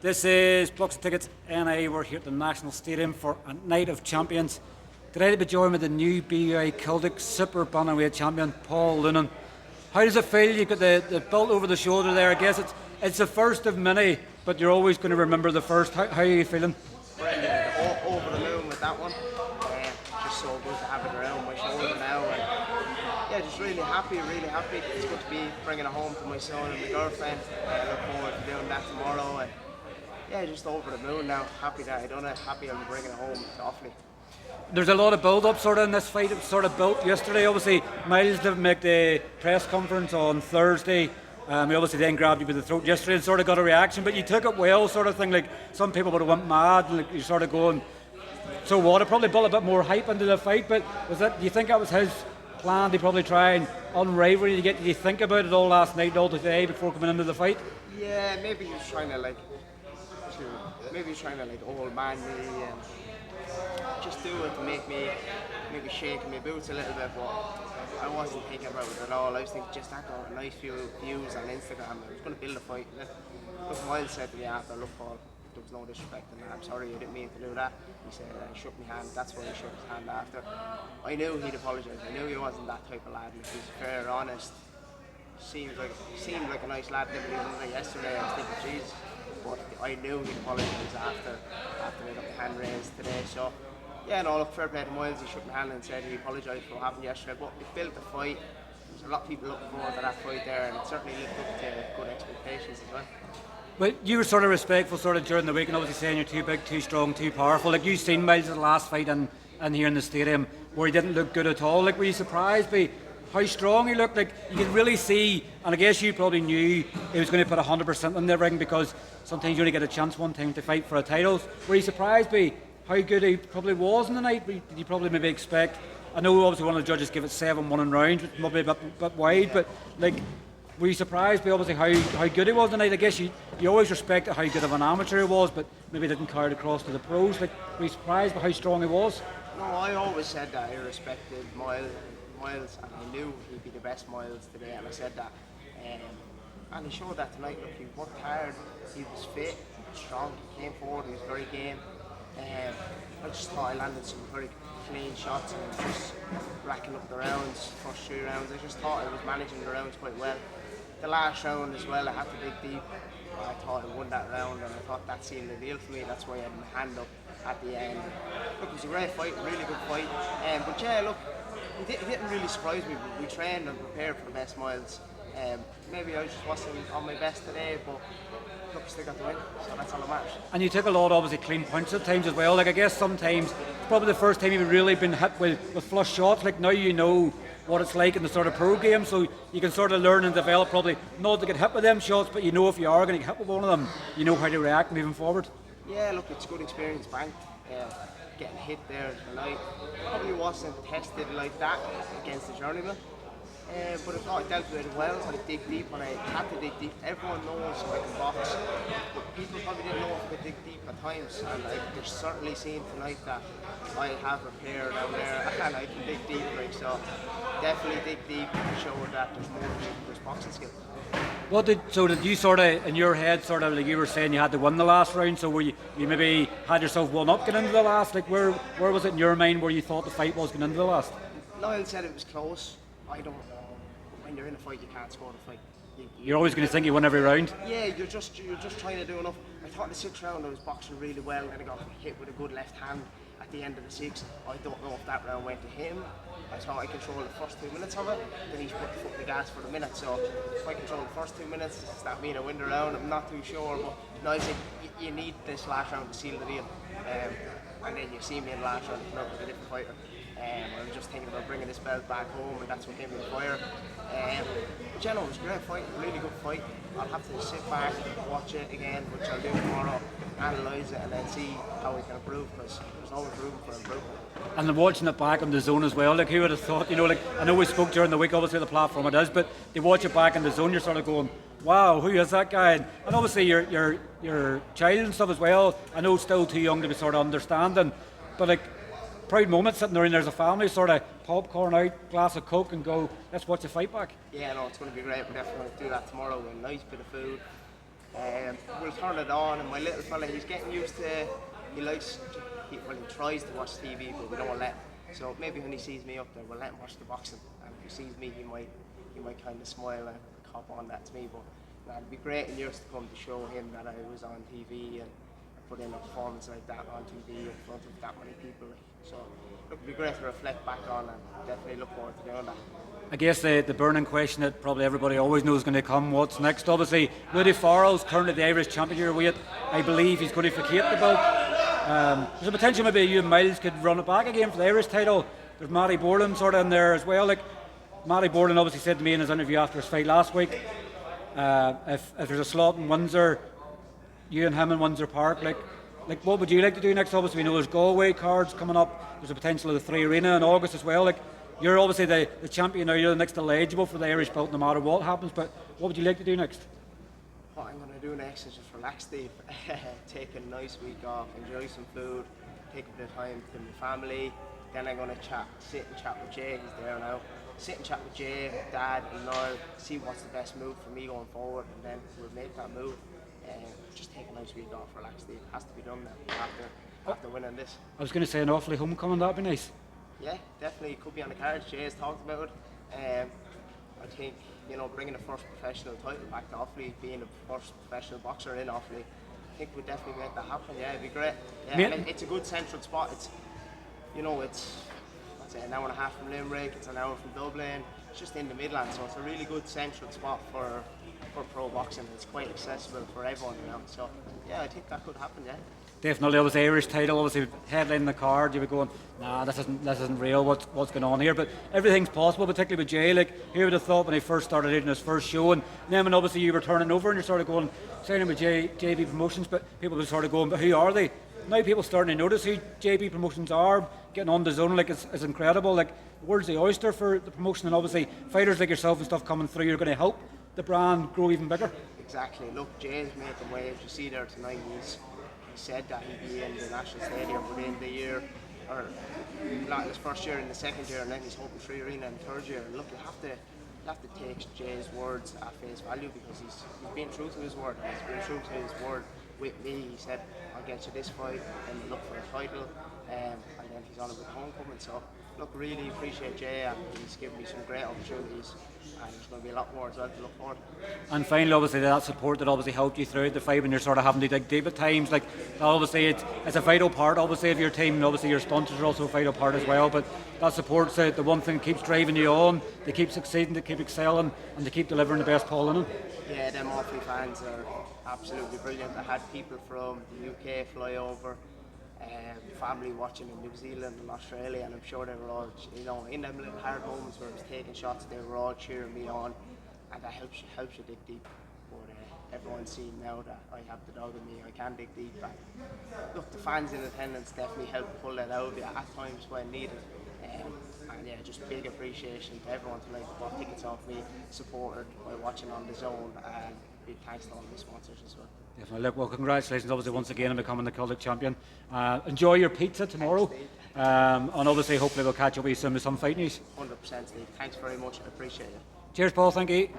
This is Blocks of Tickets NA. We're here at the National Stadium for a night of champions. Today to be joined with the new BUI Celtic Super Bantamweight champion, Paul Loonam. How does it feel? You've got the belt over the shoulder there. I guess it's the first of many, but you're always going to remember the first. How are you feeling? Brilliant. Over the moon with that one. Just so good to have it around my shoulder now. And yeah, just really happy. It's good to be bringing it home to my son and my girlfriend. I look forward to doing that tomorrow. And yeah, just over the moon now. Happy that I done it. Happy I'm bringing it home to Offaly. There's a lot of build-up sort of in this fight. It was sort of built yesterday. Obviously, Myles didn't make the press conference on Thursday. He obviously then grabbed you by the throat yesterday and sort of got a reaction, but you took it well, sort of thing. Like some people would have went mad, and like, you're sort of going, so what? It probably built a bit more hype into the fight. But do you think that was his plan to probably try and unravel you? Did you think about it all last night, all today before coming into the fight? Yeah, maybe he was trying to old man me and just do it to make me maybe shake my boots a little bit, but I wasn't thinking about it at all. I was thinking just that got a nice few views on Instagram. I was going to build a fight. Look, Myles said to me after, look Paul, there was no disrespect in that. I'm sorry, I didn't mean to do that. He said, I shook my hand. That's why he shook his hand after. I knew he'd apologise. I knew he wasn't that type of lad. He was fair, honest. Seemed like a nice lad. Never even like yesterday. I was thinking, jeez. But I knew he'd apologise after I got my hand raised today. So yeah, no, look, fair play to Myles. He shook my hand and said he apologised for what happened yesterday. But it built the fight. There's a lot of people looking forward to that fight there, and it certainly lived up to good expectations as well. Well, you were sort of respectful sort of during the week, and obviously saying you're too big, too strong, too powerful. Like you've seen Myles' last fight and here in the stadium where he didn't look good at all. Like, were you surprised by how strong he looked? Like you could really see, and I guess you probably knew he was going to put 100% in the ring because sometimes you only get a chance one time to fight for a title. Were you surprised by how good he probably was in the night? Did you probably maybe expect? I know obviously one of the judges gave it 7-1 in rounds, which might be a bit wide, but like, were you surprised by obviously how good he was tonight? I guess you always respected how good of an amateur he was, but maybe didn't carry it across to the pros. Like, were you surprised by how strong he was? No, I always said that I respected Myles, and I knew he'd be the best Myles today, and I said that. And he showed that tonight. Look, he worked hard, he was fit, he was strong, he came forward, he was very game. I just thought I landed some very clean shots and just racking up the rounds, first 3 rounds. I just thought I was managing the rounds quite well. The last round as well, I had to dig deep. I thought I won that round, and I thought that sealed the deal for me. That's why I had my hand up at the end. Look, it was a great fight, really good fight. But yeah, look, it didn't really surprise me. We trained and prepared for the best Myles. Maybe I just wasn't on my best today, but look, still got the win, so that's all that matters. And you took a lot of obviously clean punches at times as well. Like I guess sometimes it's probably the first time you've really been hit with flush shots. Like now you know what it's like in the sort of pro game, so you can sort of learn and develop probably not to get hit with them shots, but you know if you are going to get hit with one of them, you know how to react moving forward. Yeah, look, it's good experience banked. Getting hit there tonight probably wasn't tested like that against the journeyman. But I thought I dealt with it well. I dig deep when I had to dig deep. Everyone knows I can box, but people probably didn't know if I could dig deep at times. And they're certainly seen tonight that I have repair down there and I can dig deep. Like, so definitely dig deep and show that there's more than just boxing skill. Did you sort of in your head sort of like you were saying you had to win the last round? So were you maybe had yourself one up getting into the last? Like where was it in your mind where you thought the fight was going into the last? Niall said it was close. I don't. When you're in a fight, you can't score the fight. You're always going to think you win every round. Yeah, you're just trying to do enough. I thought the 6th round I was boxing really well, and I got hit with a good left hand at the end of the 6th. I don't know if that round went to him. I thought I controlled the first 2 minutes of it. Then he's put the foot in the gas for the minute. So if I control the first 2 minutes, does that mean I win the round? I'm not too sure. But no, I think you need this last round to seal the deal. And then you see me in the last round come out with a different fighter. I was just thinking about bringing this belt back home, and that's what gave me the fire. But yeah, no, it was a great fight, really good fight. I'll have to sit back, watch it again, which I'll do tomorrow, analyse it, and then see how we can improve, because there's always room for improvement. And then watching it back on the zone as well, like who would have thought, like I know we spoke during the week, obviously the platform it is, but they watch it back in the zone, you're sort of going, wow, who is that guy? And obviously your child and stuff as well, I know still too young to be sort of understanding, but like, proud moment sitting there and there's a family sort of popcorn out, glass of Coke and go, let's watch the fight back. Yeah, no, it's going to be great. We're definitely going to do that tomorrow with a nice bit of food, We'll turn it on, and my little fella, he's getting used to, he tries to watch TV, but we don't let him. So maybe when he sees me up there, we'll let him watch the boxing, and if he sees me, he might kind of smile and cop on that to me. But it'd be great in years to come to show him that I was on TV and put in a performance like that on TV in front of that many people. So it'd be great to reflect back on, and definitely look forward to doing that. I guess the burning question that probably everybody always knows is going to come, what's next? Obviously, Woody Farrell's currently the Irish champion of your weight. I believe he's going to vacate the belt. There's a potential maybe you and Myles could run it back again for the Irish title. There's Matty Borland sort of in there as well. Like Matty Borland obviously said to me in his interview after his fight last week, if there's a slot in Windsor, you and him in Windsor Park, like what would you like to do next? Obviously we know there's Galway cards coming up. There's a potential of the 3 Arena in August as well. Like you're obviously the champion now. You're the next eligible for the Irish belt no matter what happens. But what would you like to do next? What I'm going to do next is just relax, Steve. Take a nice week off, enjoy some food, take a bit of time with my family. Then I'm going to sit and chat with Jay. He's there now. Sit and chat with Jay, Dad, and Noel. See what's the best move for me going forward, and then we'll make that move. Just take a nice week off, relax, Steve. It has to be done now after winning this. I was going to say an awfully homecoming. That'd be nice. Yeah, definitely could be on the cards. Jay has talked about it. I think, bringing the first professional title back to Offaly, being the first professional boxer in Offaly, I think we'd definitely make that happen. Yeah, it'd be great. Yeah, it's a good central spot. It's an hour and a half from Limerick, it's an hour from Dublin. It's just in the Midlands, so it's a really good central spot for pro boxing. It's quite accessible for everyone, So yeah, I think that could happen. Yeah. Definitely, it was the Irish title, obviously headlining the card. You were going, nah, this isn't real. What's going on here? But everything's possible, particularly with Jay. Like, who would have thought when he first started in his first show, and then when obviously you were turning over and you're sort of going, signing with JB Promotions, but people were sort of going, but who are they? Now people starting to notice who JB Promotions are, getting on dazn. Like it's incredible. Like the world's the oyster for the promotion, and obviously fighters like yourself and stuff coming through, you're going to help the brand grow even bigger. Exactly. Look, Jay's making waves. You see there tonight, he said that he'd be in the National Stadium within the year, or not his first year, in the second year, and then he's hoping 3 Arena in the third year. And look, you have to take Jay's words at face value, because he's been true to his word. He's been true to his word with me. He said, I'll get you this fight, and look for a title, and then he's on a bit homecoming. So look, really appreciate Jay, and he's given me some great opportunities, and there's going to be a lot more as well to look forward to. And finally, obviously that support that obviously helped you throughout the fight when you're sort of having to dig deep at times, like obviously it's a vital part obviously of your team, and obviously your sponsors are also a vital part as well, but that support's the one thing that keeps driving you on, to keep succeeding, to keep excelling, and to keep delivering the best Paul Lynn. Yeah, them Offaly fans are absolutely brilliant. I had people from the UK fly over, family watching in New Zealand and Australia, and I'm sure they were all, in them little hard moments where I was taking shots, they were all cheering me on, and that helps you dig deep. But everyone's seen now that I have the dog in me, I can dig deep. And look, the fans in attendance definitely help pull that out at times when needed. And yeah, just big appreciation to everyone tonight who bought tickets off me, supported by watching on the zone, and big thanks to all my sponsors as well. Definitely. Look, well, congratulations obviously once again on becoming the Celtic champion. Enjoy your pizza tomorrow. And obviously hopefully we'll catch up with you soon with some fight news. 100%, Steve. Thanks very much. I appreciate it. Cheers, Paul. Thank you.